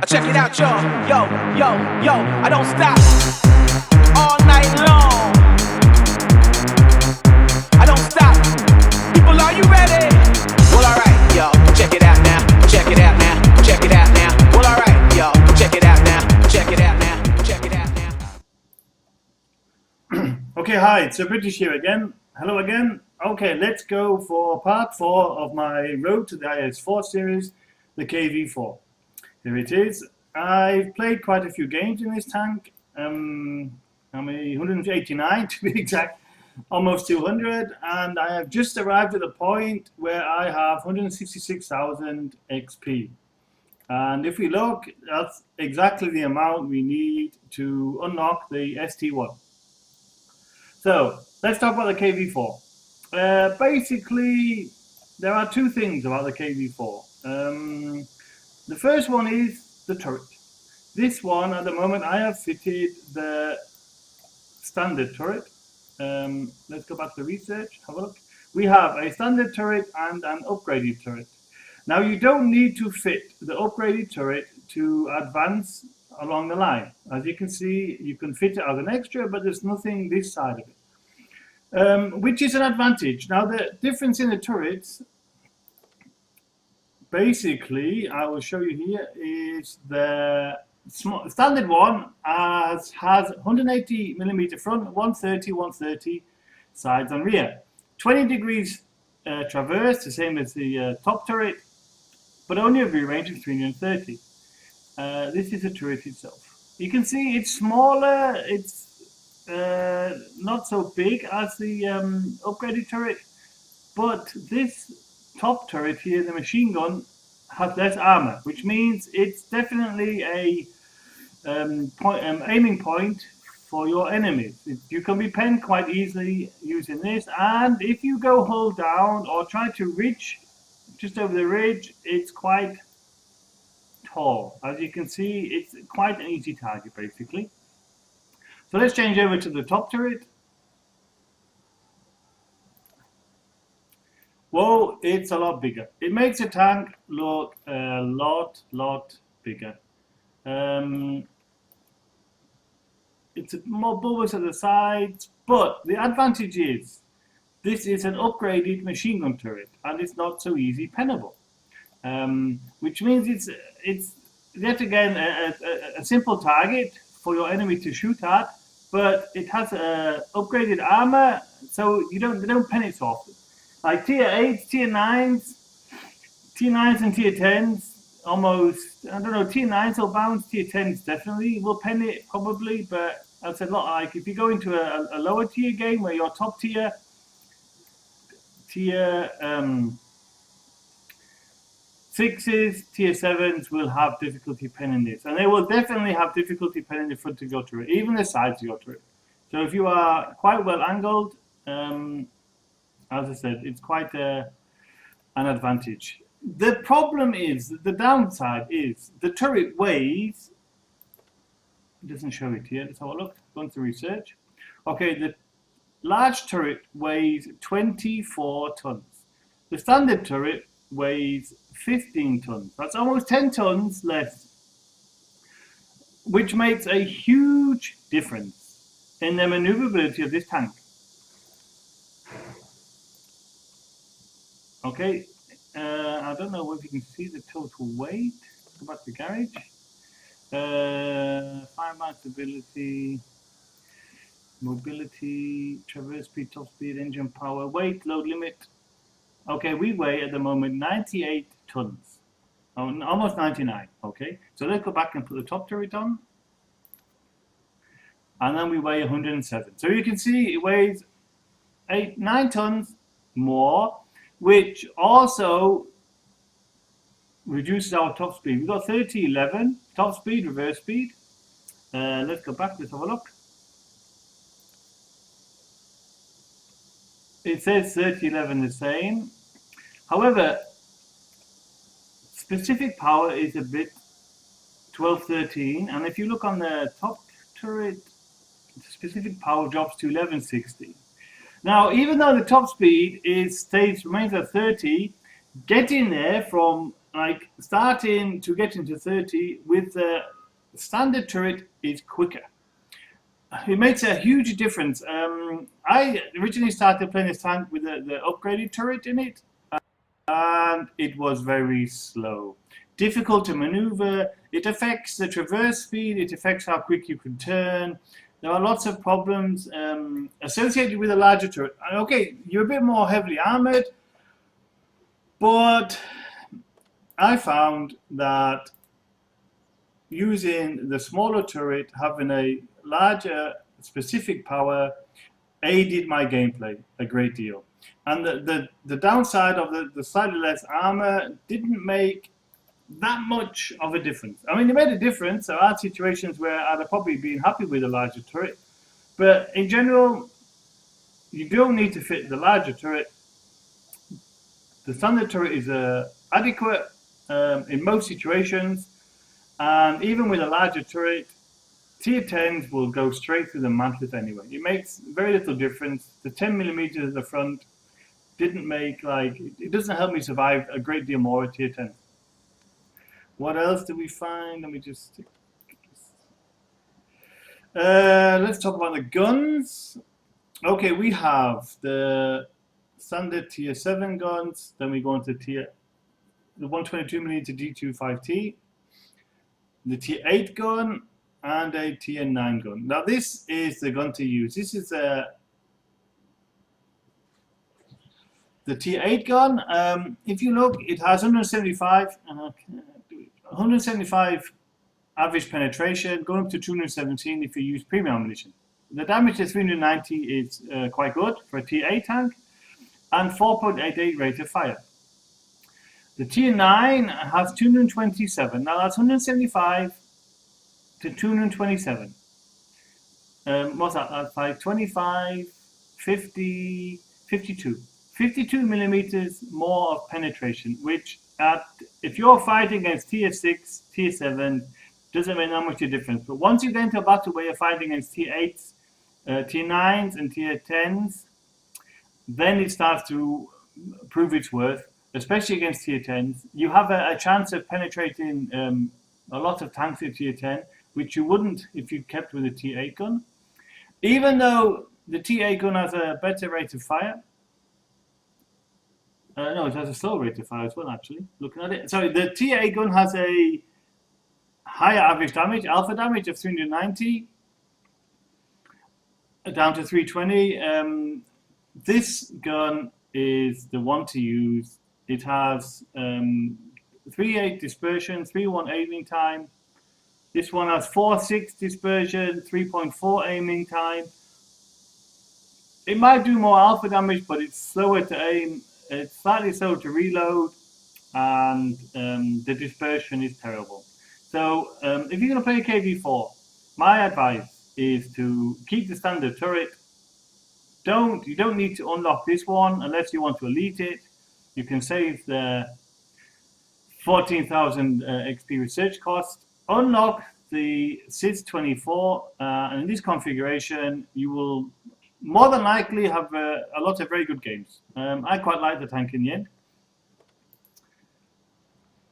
Check it out, y'all. Yo, yo, yo, I don't stop all night long. I don't stop. People, are you ready? Well, alright, y'all. Check it out now. Check it out now. Check it out now. Well, alright, y'all. Check it out now. Check it out now. Check it out now. Okay, hi, it's British here again. Hello again. Okay, let's go for part 4 of my road to the IS-4 series, the KV-4. Here it is. I've played quite a few games in this tank. I'm 189 to be exact, almost 200, and I have just arrived at the point where I have 166,000 XP. And if we look, that's exactly the amount we need to unlock the ST1. So let's talk about the KV-4. Basically, there are two things about the KV-4. The first one is the turret. This one, at the moment, I have fitted the standard turret. Let's go back to the research, have a look. We have a standard turret and an upgraded turret. Now, you don't need to fit the upgraded turret to advance along the line. As you can see, you can fit it as an extra, but there's nothing this side of it. Which is an advantage. Now, the difference in the turrets, basically, I will show you here, is the standard one has 180mm front, 130 sides and rear. 20 degrees traverse, the same as the top turret, but only a view range of 330. This is the turret itself. You can see it's smaller, it's not so big as the upgraded turret, but this top turret here, the machine gun, has less armor, which means it's definitely a aiming point for your enemies. You can be penned quite easily using this, and if you go hold down or try to reach just over the ridge, it's quite tall. As you can see, it's quite an easy target basically. So let's change over to the top turret. Whoa, it's a lot bigger. It makes the tank look a lot bigger. It's more bulbous at the sides, but the advantage is this is an upgraded machine gun turret, and it's not so easy pennable. Which means it's yet again a simple target for your enemy to shoot at, but it has upgraded armor, so they don't pen it so often. Like tier 8s, tier 9s and tier 10s, almost, I don't know, tier 9s will bounce, tier 10s definitely will pen it probably, but that's a lot. Like if you go into a lower tier game where your top tier 6s, tier 7s will have difficulty penning this, and they will definitely have difficulty penning the front of your turret, even the sides of your turret. So if you are quite well angled, as I said, it's quite an advantage. The problem is, the downside is, the turret weighs, it doesn't show it here, let's have a look, go into research. Okay, the large turret weighs 24 tons. The standard turret weighs 15 tons. That's almost 10 tons less, which makes a huge difference in the maneuverability of this tank. Okay, I don't know if you can see the total weight. Go back to the garage. 5-man stability, mobility, traverse speed, top speed, engine power, weight, load limit. Okay, we weigh at the moment 98 tons, almost 99. Okay, so let's go back and put the top turret on, and then we weigh 107. So you can see it weighs 9 tons more, which also reduces our top speed. We've got 30-11 top speed, reverse speed. Let's go back, let's have a look. It says 30-11 the same. However, specific power is a bit 12-13, and if you look on the top turret, the specific power drops to 11-16. Now, even though the top speed remains at 30, getting there from like starting to get into 30 with the standard turret is quicker. It makes a huge difference. I originally started playing this tank with the upgraded turret in it, and it was very slow. Difficult to maneuver. It affects the traverse speed, it affects how quick you can turn. There are lots of problems associated with a larger turret. And okay, you're a bit more heavily armored, but I found that using the smaller turret, having a larger specific power, aided my gameplay a great deal. And the downside of the slightly less armor didn't make that much of a difference. I mean, it made a difference. There are situations where I'd have probably been happy with a larger turret, but in general, you don't need to fit the larger turret. The standard turret is adequate in most situations, and even with a larger turret, tier 10s will go straight through the mantlet anyway. It makes very little difference. The 10mm at the front didn't make, it doesn't help me survive a great deal more at tier 10. What else did we find? Let me just let's talk about the guns. Okay, we have the standard tier 7 guns, then we go into the 122mm D25T, the tier 8 gun, and a tier 9 gun. Now this is the gun to use. This is the tier 8 gun. If you look, it has 175 average penetration, going up to 217 if you use premium ammunition. The damage at 390 is quite good for a tier 8 tank, and 4.88 rate of fire. The tier 9 has 227. Now that's 175 to 227. What's that? That's like 25, 50, 52. 52 millimeters more of penetration, which if you're fighting against tier 6, tier 7, doesn't make that much of a difference. But once you get into a battle where you're fighting against tier 8s, tier 9s, and tier 10s, then it starts to prove its worth, especially against tier 10s. You have a chance of penetrating a lot of tanks at tier 10, which you wouldn't if you kept with a tier 8 gun. Even though the tier 8 gun has a better rate of fire, no, it has a slow rate of fire as well, actually, looking at it. Sorry, the tier 8 gun has a higher average damage, alpha damage of 390, down to 320. This gun is the one to use. It has 3.8 dispersion, 3.1 aiming time. This one has 4.6 dispersion, 3.4 aiming time. It might do more alpha damage, but it's slower to aim. It's slightly slower to reload, and the dispersion is terrible. So if you're going to play a KV-4, my advice is to keep the standard turret. You don't need to unlock this one unless you want to elite it. You can save the 14,000 XP research cost. Unlock the SIS-24, and in this configuration, you will more than likely have a lot of very good games. I quite like the tank in the end.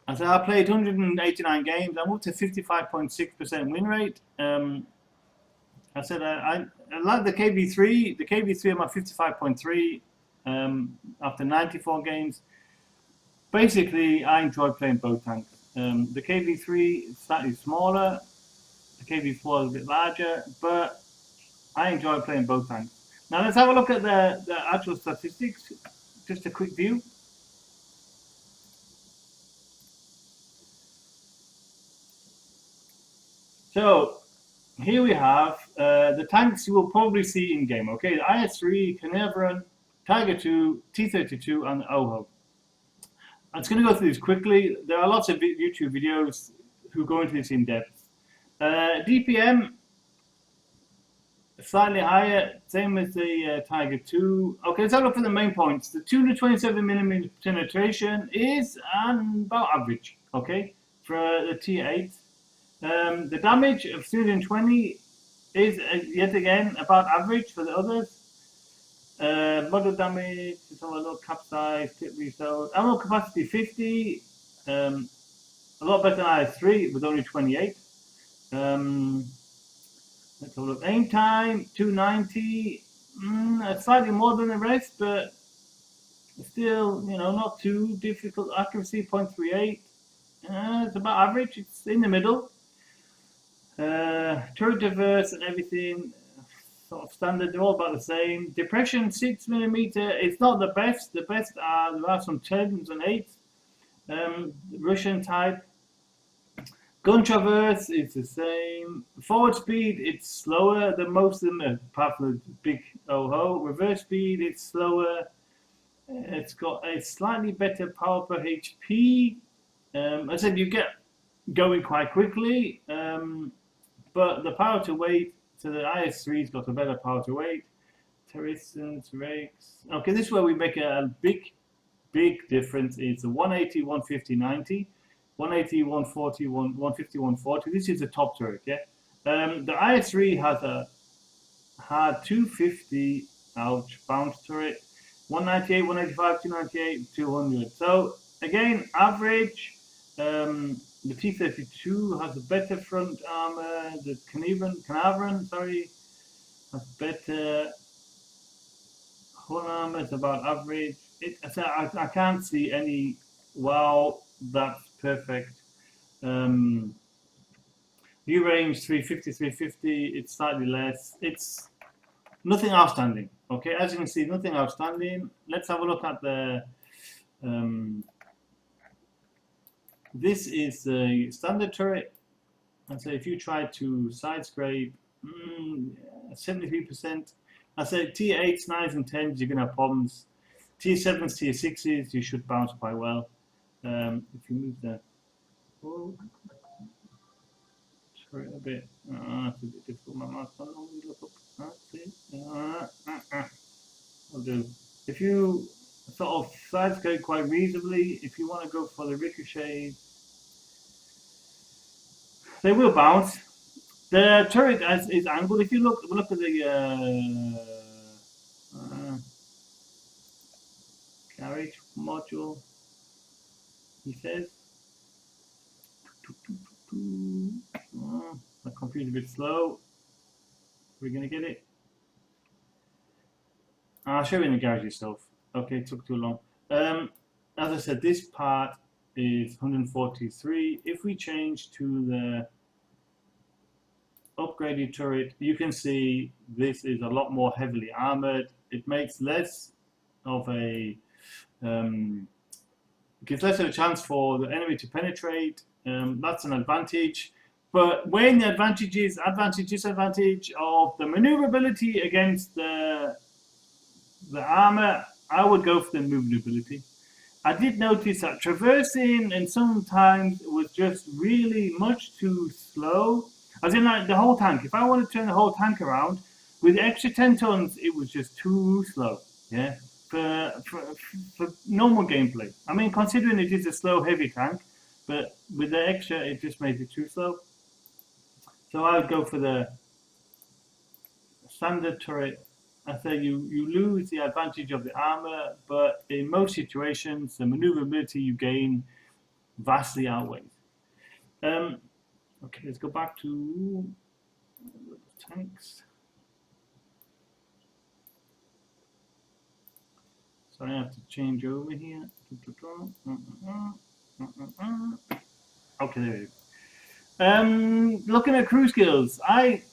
As I played 189 games, I'm up to 55.6% win rate. I said I like the KV-3. The KV-3 I'm at 55.3 after 94 games. Basically, I enjoy playing both tanks. The KV-3 is slightly smaller. The KV-4 is a bit larger, but I enjoy playing both tanks. Now let's have a look at the actual statistics. Just a quick view. So here we have the tanks you will probably see in game. Okay, the IS-3, Carnarvon, Tiger 2, T-32, and OHO. I'm just going to go through this quickly. There are lots of YouTube videos who go into this in depth. DPM, slightly higher, same as the Tiger 2. Okay, let's have a look for the main points. The 227mm penetration is about average, okay, for the T8. The damage of 320 is yet again about average for the others. Model damage, let's have a look, capsize, tip reload, ammo capacity 50, A lot better than IS-3 with only 28. Let's have a look. Aim time 290. Slightly more than the rest, but still, not too difficult. Accuracy 0.38. It's about average. It's in the middle. Turret diverse and everything sort of standard. They're all about the same. Depression 6mm. It's not the best. The best there are some 10s and 8s. Russian type. Gun traverse is the same. Forward speed, it's slower than most of them, apart from the big oh-ho. Reverse speed, it's slower. It's got a slightly better power per HP. I said you get going quite quickly, but the power to weight, so the IS-3's got a better power to weight. Terracins, rakes. Okay, this is where we make a big difference. It's a 180, 150, 90. 180, 140, 150, 140. This is the top turret, yeah? The IS-3 had 250, ouch, bounce turret. 198, 185, 298, 200. So, again, average. The T-32 has a better front armor. The Canaveran, has better hull armor. It's about average. I can't see any, wow, that's perfect. View range 350, 350. It's slightly less. It's nothing outstanding. Okay, as you can see, nothing outstanding. Let's have a look at the. This is a standard turret, and so if you try to side scrape, 73%. I say T8s, 9s, and 10s, you're gonna have problems. T7s, T6s, you should bounce quite well. If you move the turret a bit, that's a bit difficult. My mouse can't always look up. I'll do. If you sort of side scrape quite reasonably, if you want to go for the ricochet, they will bounce. The turret is angled. If you look at the carriage module, he says. My computer's a bit slow. We're gonna get it. I'll show you in the garage yourself. Okay, it took too long. As I said, this part is 143. If we change to the upgraded turret, you can see this is a lot more heavily armored. It makes less of a gives less of a chance for the enemy to penetrate. That's an advantage. But weighing the advantages, disadvantage of the maneuverability against the armor, I would go for the maneuverability. I did notice that traversing and sometimes was just really much too slow. As in, like the whole tank. If I want to turn the whole tank around with the extra 10 tons, it was just too slow. Yeah, for normal gameplay. I mean, considering it is a slow, heavy tank, but with the extra, it just made it too slow. So I would go for the standard turret. I say you lose the advantage of the armor, but in most situations, the maneuverability you gain vastly outweighs. Okay, let's go back to the tanks. So I have to change over here. Okay, there we go. Looking at crew skills, I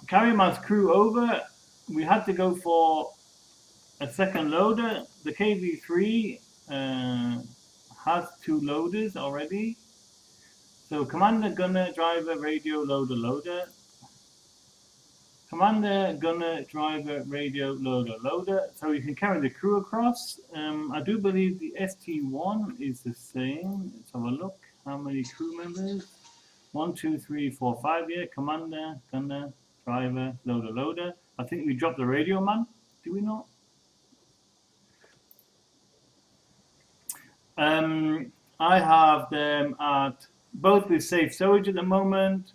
carry my crew over. We had to go for a second loader. The KV-4 has 2 loaders already. So commander, gunner, driver, radio, loader, loader. Commander, gunner, driver, radio, loader, loader. So you can carry the crew across. I do believe the ST1 is the same. Let's have a look. How many crew members? 1, 2, 3, 4, 5. Yeah, commander, gunner, driver, loader, loader. I think we dropped the radio man. Do we not? I have them at both with safe storage at the moment.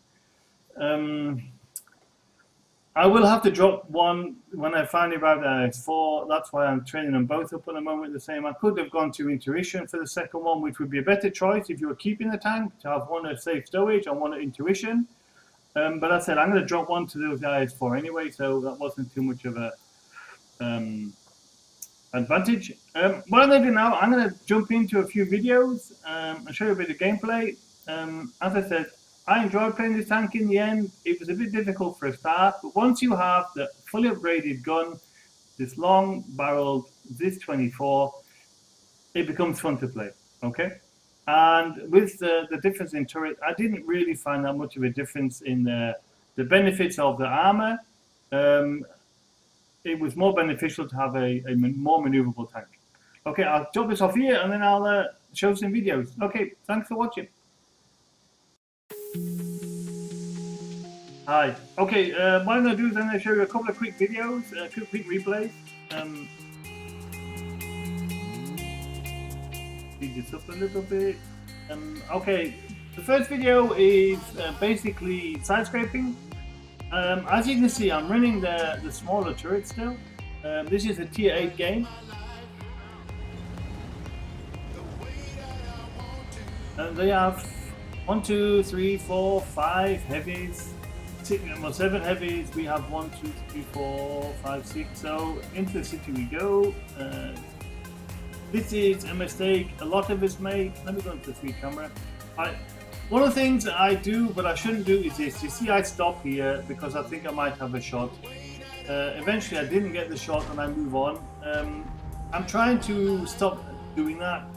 I will have to drop one when I finally arrive at IS-4. That's why I'm training them both up at the moment the same. I could have gone to Intuition for the second one, which would be a better choice if you were keeping the tank, to have one at safe stowage and one at Intuition. But I said I'm going to drop one to those IS-4 anyway, so that wasn't too much of a advantage. What I'm going to do now, I'm going to jump into a few videos and show you a bit of gameplay. As I said, I enjoyed playing this tank in the end. It was a bit difficult for a start, but once you have the fully upgraded gun, this long barreled IS-4, it becomes fun to play, okay? And with the difference in turret, I didn't really find that much of a difference in the benefits of the armor. It was more beneficial to have a more maneuverable tank. Okay, I'll drop this off here and then I'll show some videos. Okay, thanks for watching. Hi. Okay, what I'm going to do is I'm going to show you a couple of quick videos, quick replays. Speed this up a little bit. Okay, the first video is basically side scraping. As you can see, I'm running the smaller turret still. This is a tier 8 game. And they have 1, 2, 3, 4, 5 heavies. 7 heavies. We have 1, 2, 3, 4, 5, 6. So into the city we go. This is a mistake a lot of us make. Let me go into the 3 camera. One of the things that I do, but I shouldn't do, is this. You see, I stop here because I think I might have a shot. Eventually, I didn't get the shot and I move on. I'm trying to stop doing that.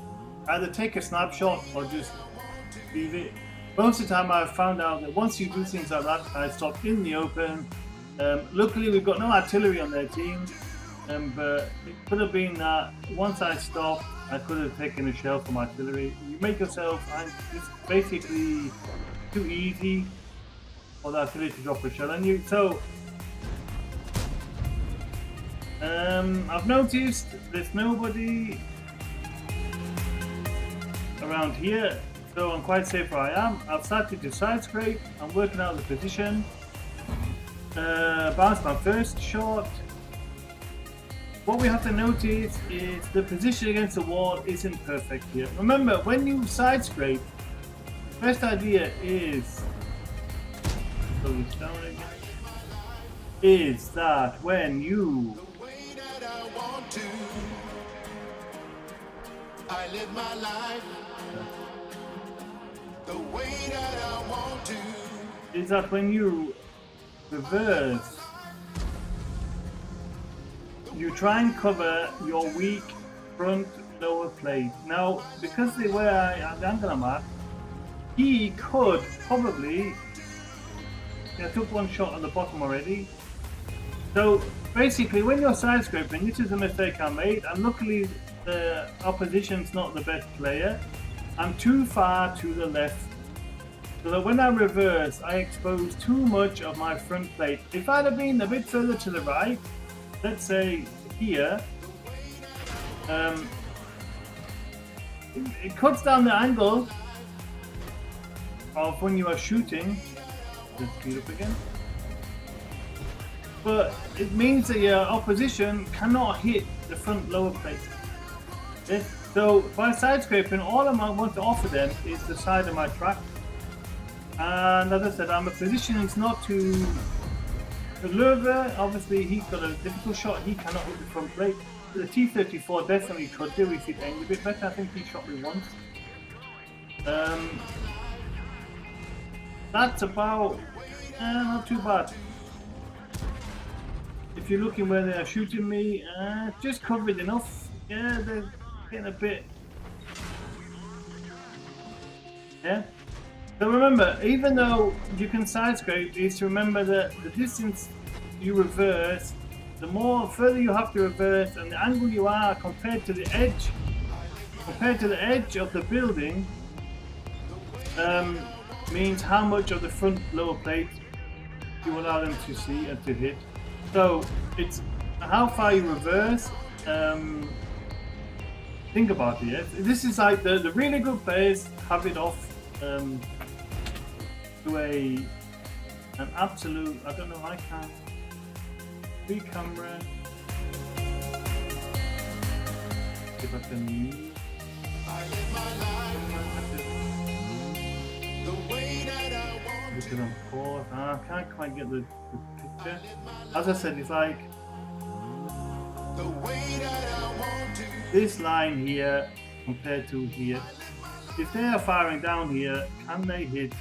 Either take a snapshot or just leave it. Most of the time, I've found out that once you do things like that, I stop in the open. Luckily, we've got no artillery on their team. But it could have been that once I stopped, I could have taken a shell from artillery. You make yourself, it's basically too easy for the artillery to drop a shell on you. So, I've noticed there's nobody around here, so I'm quite safe where I am. I've started to side scrape, I'm working out the position. Bounced my first shot. What we have to notice is the position against the wall isn't perfect here. Remember, when you side scrape, the best idea is, slow this down again, is that when you I live my life the way that I want to. Is that when you reverse, you try and cover your weak front lower plate. Now, because they were at the angle I'm at, he could probably, I took one shot on the bottom already. So basically, when you're side scraping, this is a mistake I made, and luckily the opposition's not the best player. I'm too far to the left, so that when I reverse, I expose too much of my front plate. If I'd have been a bit further to the right, let's say here, it cuts down the angle of when you are shooting. Let's speed up again. But it means that your opposition cannot hit the front lower plate. Okay? So by side scraping, all I want to offer them is the side of my track. And as I said, my position is not to Lurver. Obviously he's got a difficult shot, he cannot hit the front plate. The T-34 definitely could do if he aimed a bit better. I think he shot me once. That's about not too bad. If you're looking where they are shooting me, just covered enough. Yeah, they're getting a bit. Yeah. So remember, even though you can side scrape, is to remember that the distance you reverse, the more further you have to reverse, and the angle you are compared to the edge of the building, means how much of the front lower plate you allow them to see and to hit. So it's how far you reverse. Think about it. Yeah? This is like the really good players have it off to an absolute. I don't know. I can't. free camera. See if I can move. I live my life the way that I want Look to. at on pause. I can't quite get the picture. As I said, it's like The way that I want to. this line here compared to here. If they are firing down here, can they hit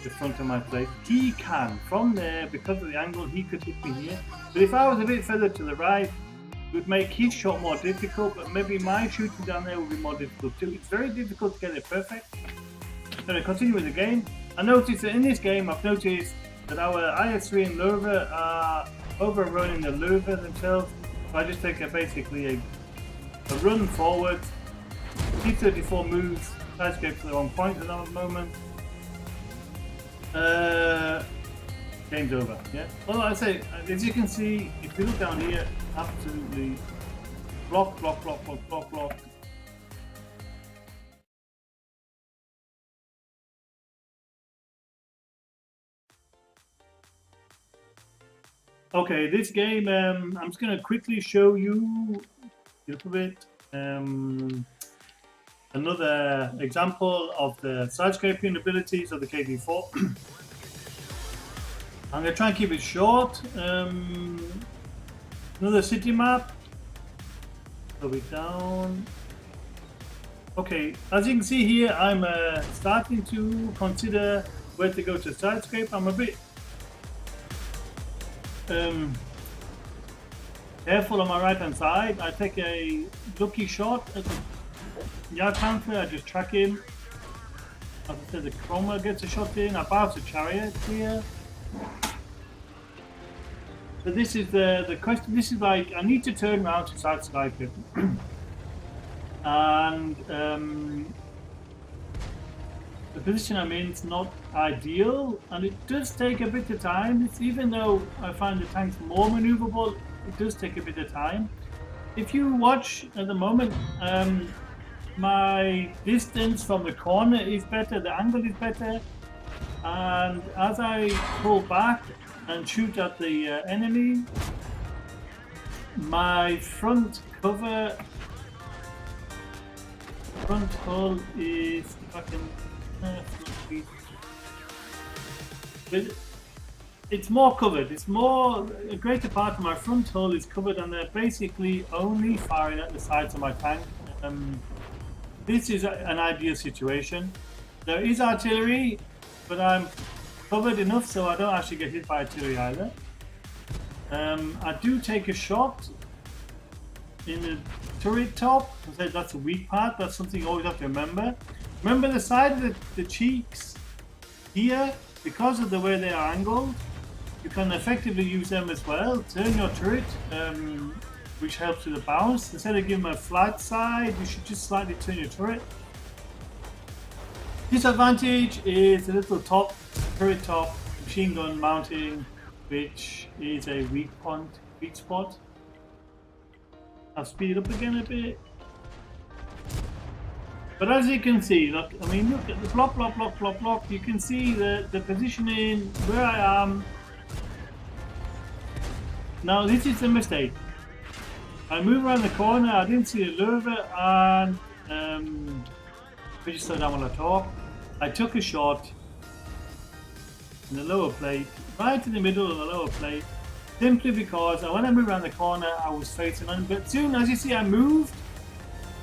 the front of my plate? He can. From there, because of the angle, he could hit me here. But if I was a bit further to the right, it would make his shot more difficult, but maybe my shooting down there would be more difficult too. It's very difficult to get it perfect. So to continue with the game, I noticed that in this game, I've noticed that our IS-3 and Lurva are overrunning the Lurva themselves. So I just take basically a run forward, T-34 moves, sidescapes are on point at the moment. Game's over, yeah? Well, I say, as you can see, if you look down here, absolutely block. Okay, this game, I'm just going to quickly show you a little bit another example of the sidescaping abilities of the KV-4. I'm going to try and keep it short. Another city map. Go it down. Okay, as you can see here, I'm starting to consider where to go to sidescape. I'm a bit careful on my right hand side. I take a lucky shot at the yard counter, I just track him. As I said, the Chroma gets a shot in. I bounce a chariot here. So this is the question. This is like I need to turn around to sidescape it, and the position I'm in is not ideal, and it does take a bit of time. It's, even though I find the tanks more maneuverable, it does take a bit of time. If you watch at the moment, my distance from the corner is better, the angle is better, and as I pull back and shoot at the enemy, my front cover, front hull is, if I can, but it's more covered. It's more, a greater part of my front hull is covered, and they're basically only firing at the sides of my tank. This is an ideal situation. There is artillery, but I'm covered enough so I don't actually get hit by artillery either. I do take a shot in the turret top. I said that's a weak part. That's something you always have to remember. Remember the side of the cheeks here, because of the way they are angled, you can effectively use them as well. Turn your turret, which helps with the bounce. Instead of giving them a flat side, you should just slightly turn your turret. Disadvantage is a little top, turret top, machine gun mounting, which is a weak spot. I'll speed it up again a bit. But as you can see, look, I mean, look at the block. You can see the positioning, where I am. Now, this is a mistake. I move around the corner, I didn't see the Lurva, and we just slow down while I talk. I took a shot in the lower plate, right in the middle of the lower plate, simply because when I moved around the corner, I was facing on. But soon, as you see, I moved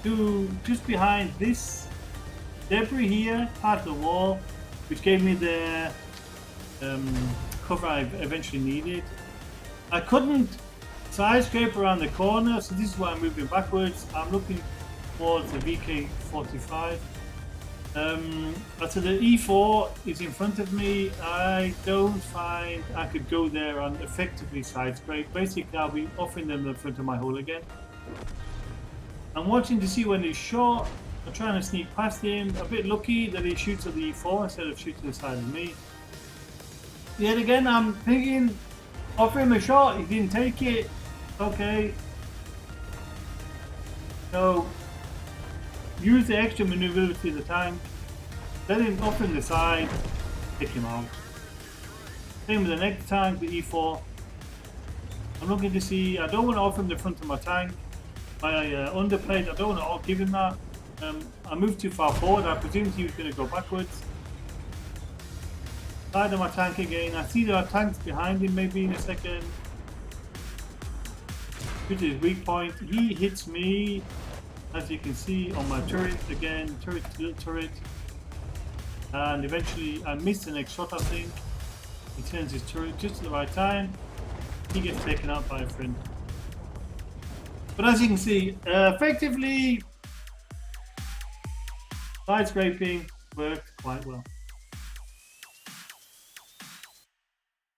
to just behind this debris here, part of the wall, which gave me the cover I eventually needed. I couldn't sidescape around the corner, so this is why I'm moving backwards. I'm looking towards the VK-45. So the E4 is in front of me. I don't find I could go there and effectively sidescape. Basically, I'll be offering them the front of my hull again. I'm watching to see when he's shot. I'm trying to sneak past him. A bit lucky that he shoots at the E4 instead of shooting the side of me. Yet again, I'm thinking, offer him a shot. He didn't take it. Okay. So, use the extra maneuverability of the tank. Let him off in the side. Take him out. Same with the next tank, the E4. I'm looking to see, I don't want to offer him the front of my tank. My underplate, I don't want to give him that. I moved too far forward, I presumed he was going to go backwards. Side of my tank again, I see there are tanks behind him maybe in a second. Which is weak point. He hits me, as you can see, on my turret again, turret. And eventually I miss the next shot, I think. He turns his turret just at the right time. He gets taken out by a friend. But as you can see, effectively, side scraping worked quite well.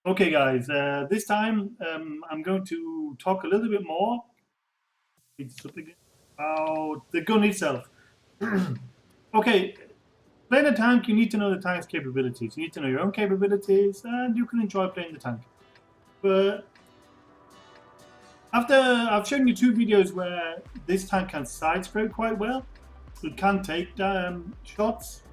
Okay guys, this time I'm going to talk a little bit more about the gun itself. Okay, playing a tank, you need to know the tank's capabilities. You need to know your own capabilities, and you can enjoy playing the tank. But after I've shown you 2 videos where this tank can side scrape quite well, it can take shots.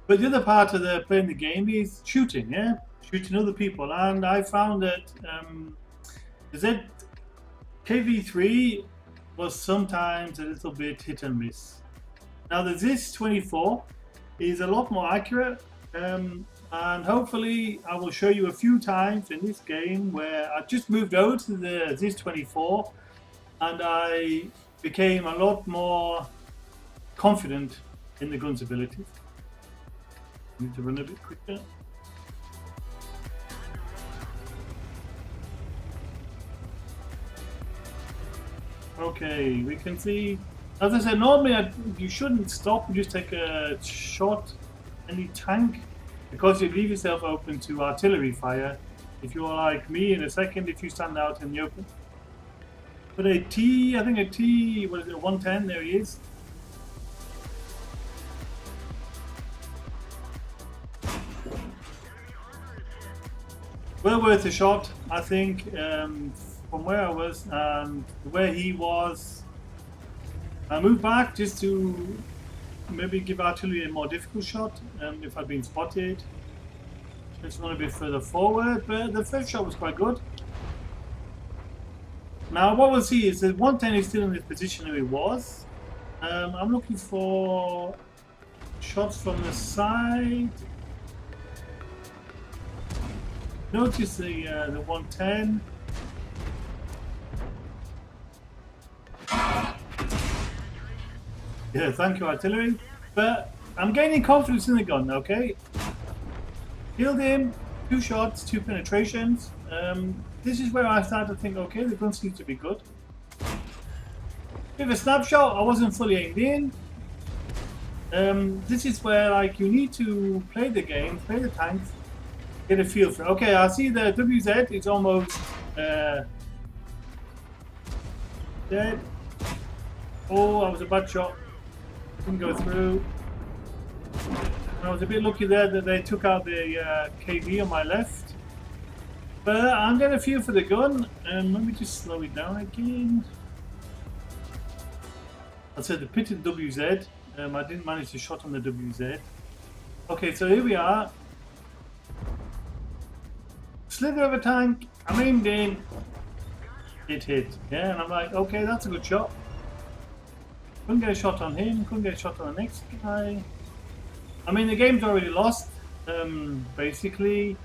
But the other part of playing the game is shooting, yeah? Shooting other people. And I found that the KV-4 was sometimes a little bit hit and miss. Now the IS-4 is a lot more accurate, and hopefully I will show you a few times in this game where I just moved over to the IS-4 and I became a lot more confident in the gun's abilities. I need to run a bit quicker. Okay, we can see, as I said, normally you shouldn't stop and just take a shot any tank, because you leave yourself open to artillery fire if you're like me in a second if you stand out in the open. But I think a T, what is it, 110, there he is. Well worth a shot, I think, from where I was and where he was. I moved back just to maybe give artillery a more difficult shot if I'd been spotted. Just gone a bit further forward, but the first shot was quite good. Now what we'll see is that 110 is still in the position where he was. I'm looking for shots from the side. Notice the 110. Yeah, thank you, artillery. But I'm gaining confidence in the gun, okay? Killed him, 2 shots, 2 penetrations. This is where I started to think, okay, the gun seems to be good. Bit of a snapshot, I wasn't fully aimed in. This is where, like, you need to play the game, play the tanks, get a feel for it. Okay, I see the WZ is almost dead. Oh, that was a bad shot. Didn't go through. I was a bit lucky there that they took out the KV on my left. But I'm getting a feel for the gun. Let me just slow it down again. I said the pitted WZ. I didn't manage to shot on the WZ. Okay, so here we are. Slither of a tank. I'm aimed in. It hit. Yeah, and I'm like, okay, that's a good shot. Couldn't get a shot on him. Couldn't get a shot on the next guy. I mean, the game's already lost. Basically,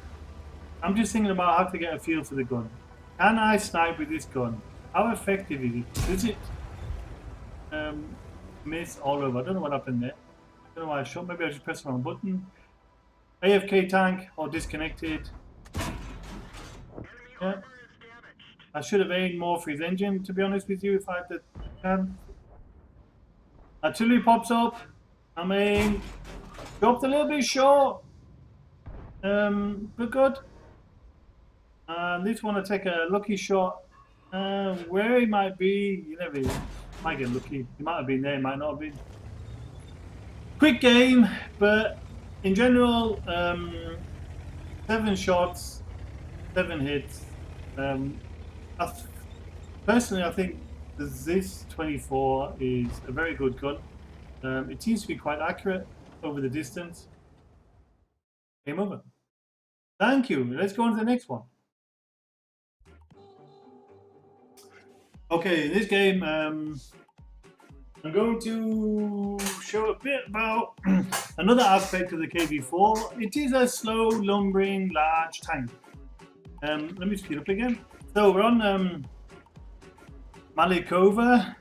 I'm just thinking about how to get a feel for the gun. Can I snipe with this gun? How effective is it? Is it miss all over? I don't know what happened there. I don't know why I shot. Maybe I just pressed the wrong button. AFK tank or disconnected. Yeah. I should have aimed more for his engine, to be honest with you, if I had the chance. Artillery pops up. I mean, dropped a little bit short, but good. And this one I take a lucky shot. Where he might be, you never might get lucky. He might have been there, he might not have been. Quick game, but in general, 7 shots, 7 hits. Personally, I think the IS-4 is a very good gun. It seems to be quite accurate over the distance. Game over. Thank you. Let's go on to the next one. Okay, in this game, I'm going to show a bit about another aspect of the KV-4. It is a slow, lumbering, large tank. Let me speed up again. So we're on Malikova,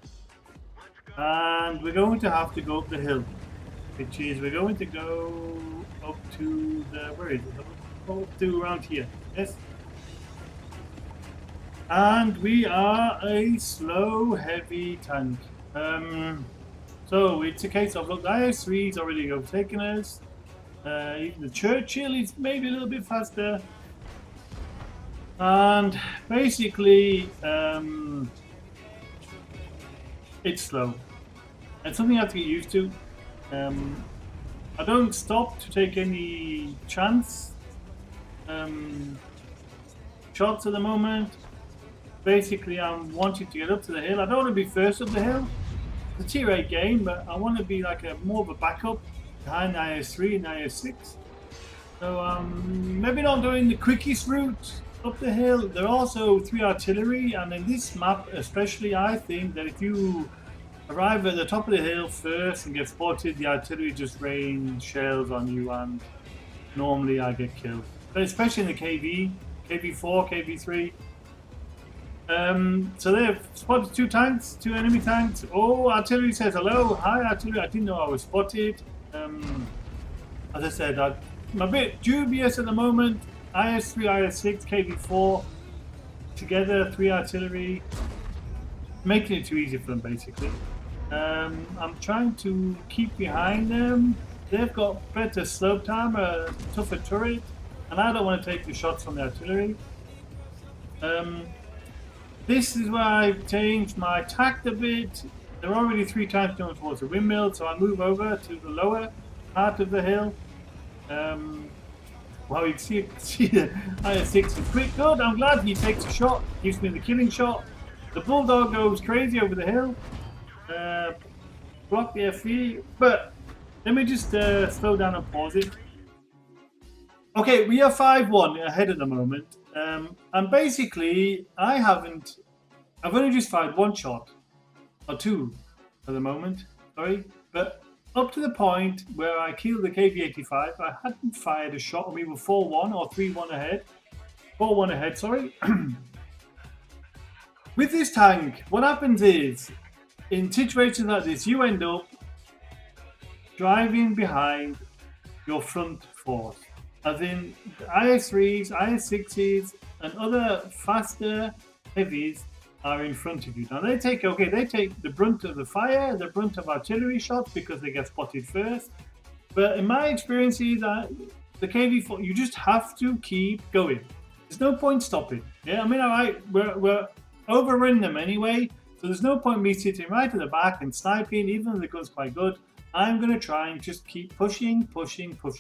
and we're going to have to go up the hill, which is we're going to go up to the, where is it? Up to around here. Yes. And we are a slow, heavy tank. So it's a case of, look, the IS-3's already overtaken us. Even the Churchill is maybe a little bit faster. And basically, it's slow. It's something I have to get used to. I don't stop to take any chance shots at the moment. Basically, I'm wanting to get up to the hill. I don't want to be first up the hill. It's a tier 8 game, but I want to be like more of a backup behind the IS-3 and the IS-6. So maybe not doing the quickest route up the hill. There are also 3 artillery, and in this map especially, I think that if you arrive at the top of the hill first and get spotted, the artillery just rain shells on you, and normally I get killed. But especially in the KV-4, KV-3. So they've spotted 2 tanks, 2 enemy tanks. Oh, artillery says hello. Hi, artillery. I didn't know I was spotted. As I said, I'm a bit dubious at the moment. IS-3, IS-6, KV-4 together, 3 artillery, making it too easy for them basically. I'm trying to keep behind them. They've got better slope time, a tougher turret, and I don't want to take the shots from the artillery. This is where I've changed my tact a bit. There are already 3 tanks going towards the windmill, so I move over to the lower part of the hill. Well, you can see the IS-6 is quick. Good, I'm glad he takes a shot, gives me the killing shot. The Bulldog goes crazy over the hill. Block the FV, but let me just slow down and pause it. Okay, we are 5-1 ahead at the moment. And basically, I've only just fired 1 shot, or 2 at the moment, sorry, but up to the point where I killed the KV-85, I hadn't fired a shot. We were 4-1 or 3-1 ahead. 4-1 ahead, sorry. With this tank, what happens is, in situations like this, you end up driving behind your front force. As in, IS-3s, IS-6s, and other faster heavies are in front of you. Now they take the brunt of the fire, the brunt of artillery shots because they get spotted first. But in my experiences, the KV-4, you just have to keep going. There's no point stopping. Yeah, I mean, alright, we're overrunning them anyway, so there's no point me sitting right at the back and sniping, even though the gun's quite good. I'm going to try and just keep pushing.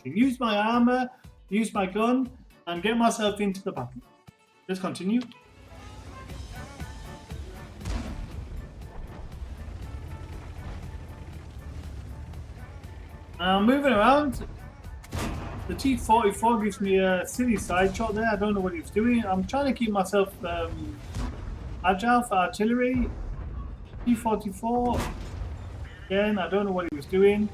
Use my armor, use my gun, and get myself into the battle. Let's continue. Moving around, the T-44 gives me a silly side shot there. I don't know what he was doing. I'm trying to keep myself agile for artillery. T-44, again, I don't know what he was doing.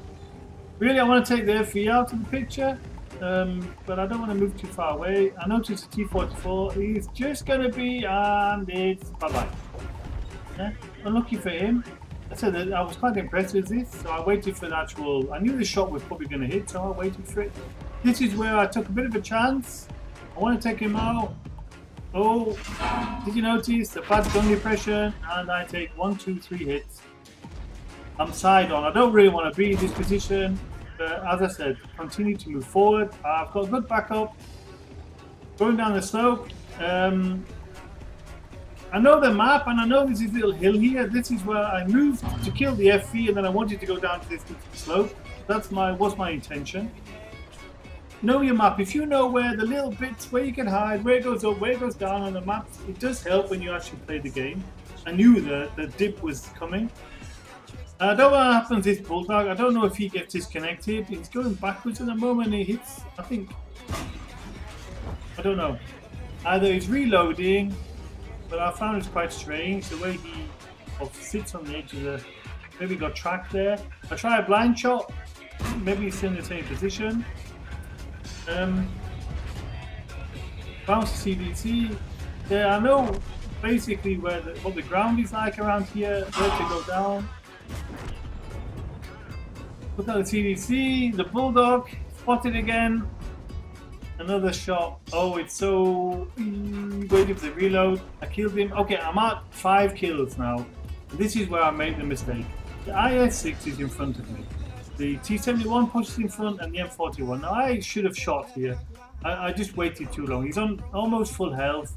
Really, I want to take the FV out of the picture, but I don't want to move too far away. I noticed the T-44, he's just going to be, and it's bye-bye. Yeah? Unlucky for him. I said that I was quite impressed with this, so I waited for the actual. I knew the shot was probably going to hit, so I waited for it. This is where I took a bit of a chance. I want to take him out. Oh, did you notice the bad gun depression? And I take 1, 2, 3 hits. I'm side on. I don't really want to be in this position, but as I said, continue to move forward. I've got good backup. Going down the slope. I know the map, and I know there's this little hill here. This is where I moved to kill the FV, and then I wanted to go down to this slope. That's was my intention. Know your map. If you know where the little bits, where you can hide, where it goes up, where it goes down on the map, it does help when you actually play the game. I knew that the dip was coming. I don't know what happens to this Bulldog. I don't know if he gets disconnected. He's going backwards at the moment. He hits, I think, I don't know. Either he's reloading, but I found it quite strange the way he of sits on the edge of the. Maybe got tracked there. I try a blind shot. Maybe he's still in the same position. Bounce CDC. Yeah, I know basically what the ground is like around here. Where to go down. Look at the CDC. The bulldog spotted again. Another shot. Oh, it's so waiting for the reload. I killed him. Okay, I'm at 5 kills now. This is where I made the mistake. The IS-6 is in front of me. The T-71 pushes in front and the M41. Now I should have shot here. I just waited too long. He's on almost full health.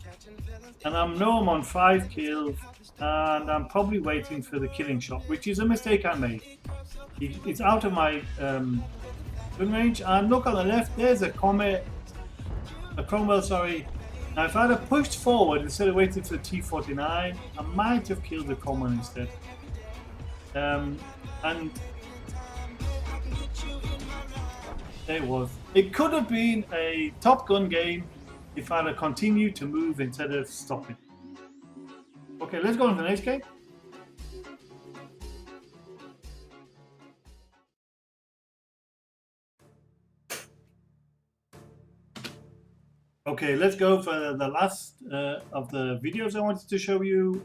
And I'm on 5 kills. And I'm probably waiting for the killing shot, which is a mistake I made. It's out of my gun range. And look on the left, there's a Cromwell, sorry. Now if I'd have pushed forward instead of waiting for the T-49, I might have killed the Cromwell instead. And there it was. It could have been a Top Gun game if I'd have continued to move instead of stopping. Okay, let's go on to the next game. Okay, let's go for the last of the videos I wanted to show you.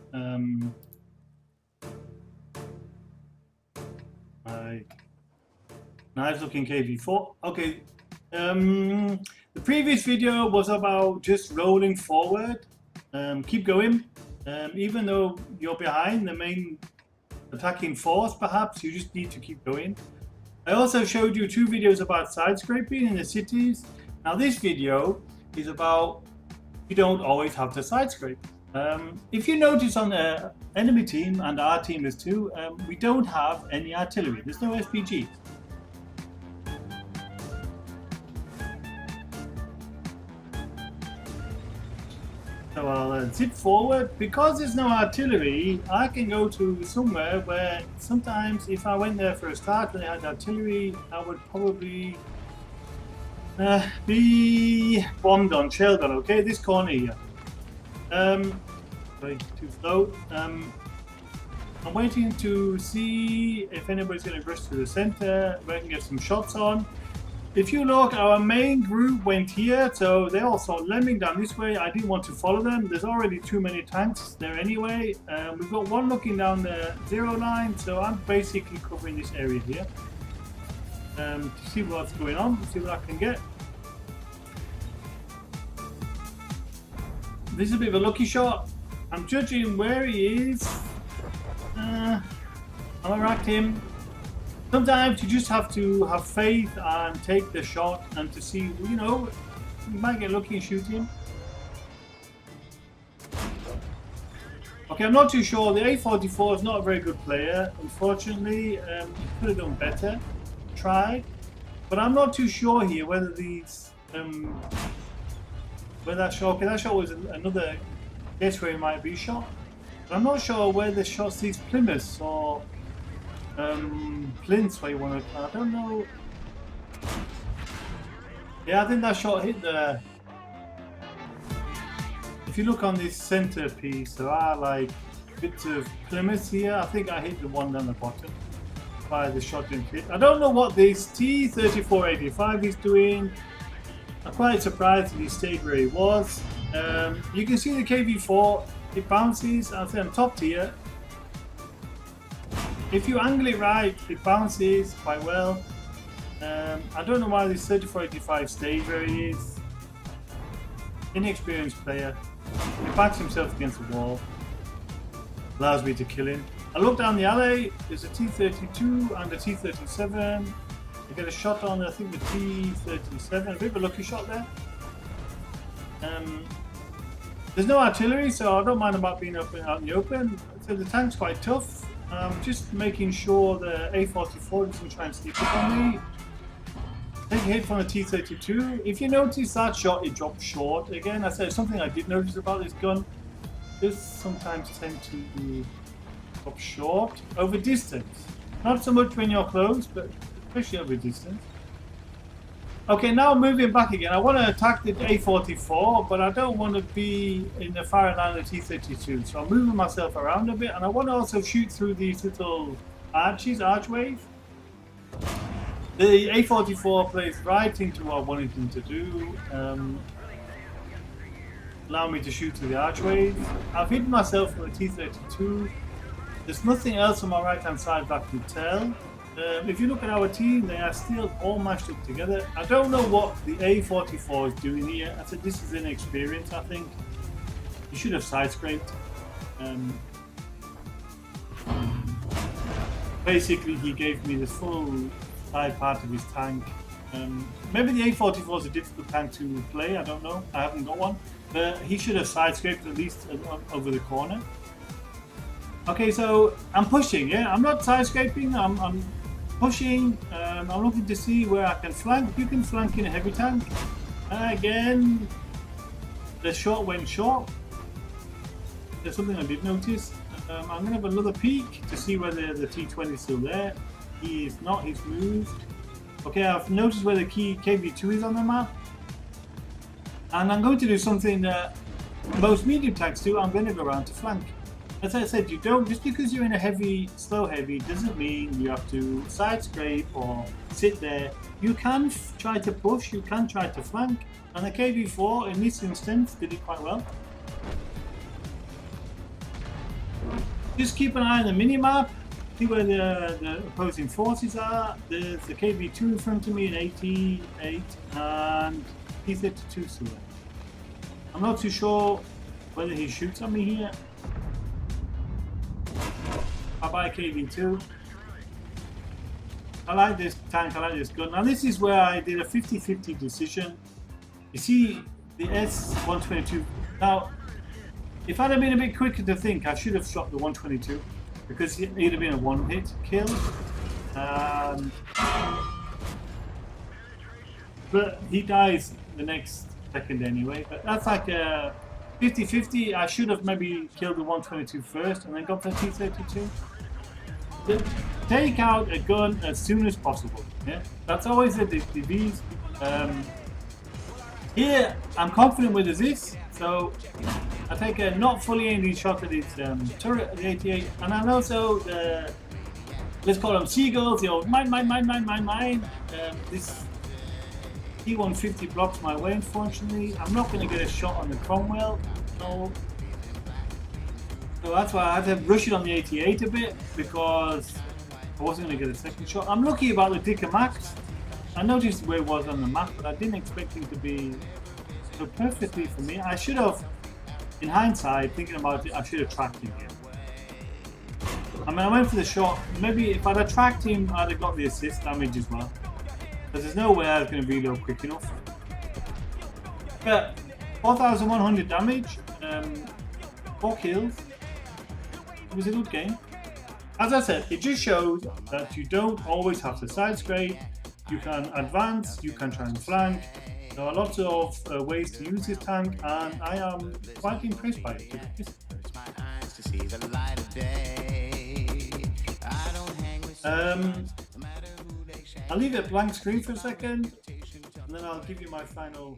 Nice looking KV-4. Okay, the previous video was about just rolling forward. Keep going. Even though you're behind the main attacking force, perhaps you just need to keep going. I also showed you 2 videos about side scraping in the cities. Now this video is about you don't always have to side scrape. If you notice on the enemy team, and our team is too, we don't have any artillery. There's no SPGs. So I'll zip forward. Because there's no artillery, I can go to somewhere where sometimes if I went there for a start and they had artillery, I would probably be bombed on, shelled on. Okay, this corner here. Sorry, too slow. I'm waiting to see if anybody's going to rush to the center where I can get some shots on. If you look, our main group went here, so they all started lemming down this way. I didn't want to follow them. There's already too many tanks there anyway. We've got one looking down the 0 line, so I'm basically covering this area here. To see what's going on, see what I can get. This is a bit of a lucky shot. I'm judging where he is. I'm gonna rack him. Sometimes you just have to have faith and take the shot and to see, you know, you might get lucky and shoot him. Okay, I'm not too sure. The A44 is not a very good player, unfortunately. Could have done better. Tried. But I'm not too sure here whether these... where that shot... Okay, that shot was another guess where he might be shot. But I'm not sure where the shots, these Plymouths or... plinths where you want to... I don't know. Yeah, I think that shot hit the... If you look on this center piece, there are like bits of Plymouth here. I think I hit the one down the bottom by the shot didn't hit. I don't know what this T-3485 is doing. I'm quite surprised that he stayed where he was. You can see the KV-4, it bounces. I'll say on top tier. If you angle it right, it bounces quite well. I don't know why this 3485 stays where he is. Inexperienced player. He backs himself against the wall. Allows me to kill him. I look down the alley, there's a T-32 and a T-37. I get a shot on, I think, the T-37. A bit of a lucky shot there. There's no artillery, so I don't mind about being out in the open. So the tank's quite tough. Just making sure the A44 doesn't try and sneak up on me. Take a hit from the T-32. If you notice that shot, it dropped short. Again, I said something I did notice about this gun. Does sometimes tend to drop short over distance. Not so much when you're close, but especially over distance. Okay, now moving back again. I want to attack the A44, but I don't want to be in the firing line of the T-32. So I'm moving myself around a bit, and I want to also shoot through these little archways. The A44 plays right into what I wanted him to do. Allow me to shoot through the archways. I've hidden myself with a T-32. There's nothing else on my right hand side that I can tell. If you look at our team, they are still all mashed up together. I don't know what the A44 is doing here. I said this is inexperience, I think. He should have side scraped. Basically, he gave me the full side part of his tank. Maybe the A44 is a difficult tank to play, I don't know. I haven't got one. But he should have side scraped at least over the corner. Okay, so I'm pushing, yeah? I'm not side scraping, I'm pushing. I'm looking to see where I can flank. You can flank in a heavy tank. Again, the shot went short. There's something I did notice. I'm going to have another peek to see whether the T-20 is still there. He is not, he's moved. Okay, I've noticed where the key KV-2 is on the map. And I'm going to do something that most medium tanks do. I'm going to go around to flank. As I said, you don't, just because you're in a heavy, slow heavy, doesn't mean you have to side scrape or sit there. You can try to push, you can try to flank, and the KV-4 in this instance did it quite well. Just keep an eye on the mini-map, see where the opposing forces are. There's the KV-2 in front of me, an 88, and T-32 still there. I'm not too sure whether he shoots at me here. I buy KV-2. I like this tank, I like this gun. Now this is where I did a 50-50 decision. You see the S-122. Now, if I'd have been a bit quicker to think, I should have shot the 122 because it would have been a one-hit kill. But he dies the next second anyway. But that's like a 50-50. I should have maybe killed the 122 first and then got the T-32. Take out a gun as soon as possible. Yeah, that's always the device. Here, I'm confident with this, so I take a not fully aimed shot at his turret, the 88, and I'm also the, let's call them seagulls, the old mine. This T-150 blocks my way, unfortunately. I'm not going to get a shot on the Cromwell, so that's why I had to rush it on the 88 a bit, because I wasn't going to get a second shot. I'm lucky about the Dicker Max. I noticed where it was on the map, but I didn't expect him to be so perfectly for me. I should have, in hindsight, thinking about it, I should have tracked him here. I mean, I went for the shot. Maybe if I'd have tracked him, I'd have got the assist damage as well. Because there's no way I was going to reload quick enough. But 4,100 damage, 4 kills. It was a good game. As I said, it just shows that you don't always have to side scrape. You can advance, you can try and flank. There are lots of ways to use this tank, and I am quite impressed by it. I'll leave it blank screen for a second, and then I'll give you my final